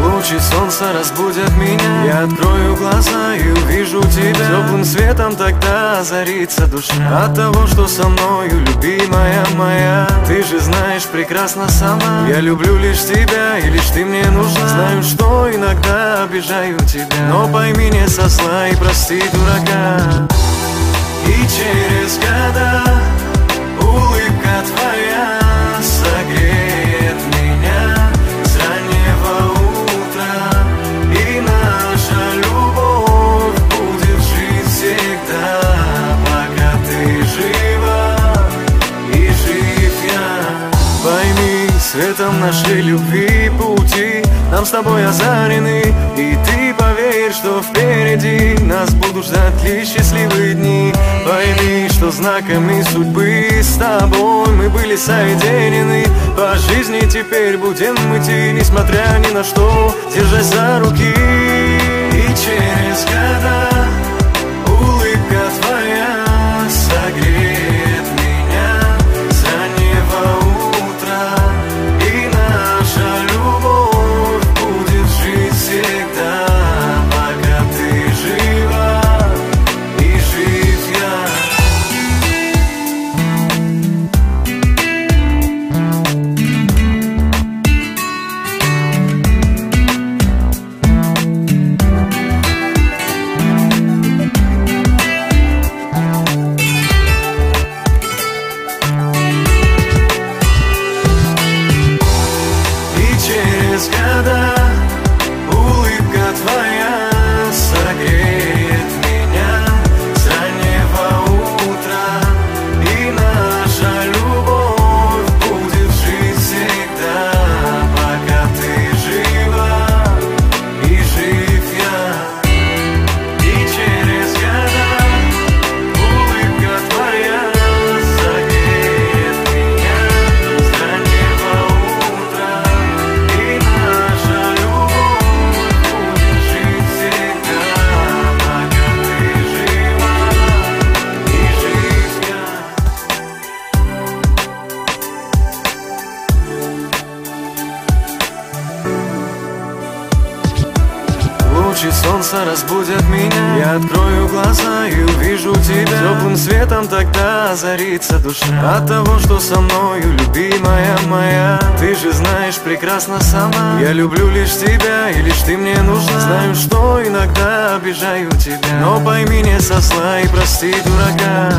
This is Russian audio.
Лучи солнца разбудят меня. Я открою глаза и увижу тебя. Теплым светом тогда озарится душа от того, что со мною, любимая моя. Ты же знаешь прекрасно сама, я люблю лишь тебя, и лишь ты мне нужна. Знаю, что иногда обижаю тебя, но пойми, не со зла и прости дурака. И через года улыбка твоя согреет меня с раннего утра, и наша любовь будет жить всегда, пока ты жива и жив я. Пойми, светом нашей любви пути нам с тобой озарены, и ты поверь, что впереди нас будут ждать лишь счастливые дни. Пойми, что знаками судьбы с тобой мы были соединены. По жизни теперь будем идти, несмотря ни на что, держась за руки. И через года улыбка твоя согреет меня с раннего утра, и наша любовь будет жить всегда, пока ты жива и жив я. Через года улыбка твоя согреет меня с раннего утра, и наша любовь будет жить всегда, пока ты жива и жив я. И через года улыбка твоя согреет меня с раннего утра, и наша любовь будет жить всегда, пока ты жива и жив я. Лучи солнца разбудят меня. Я открою глаза и увижу тебя. Теплым светом тогда озарится душа от того, что со мною, любимая моя. Ты же знаешь прекрасно сама, я люблю лишь тебя, и лишь ты мне нужна. Знаю, что иногда обижаю тебя, но пойми, не со зла и прости дурака.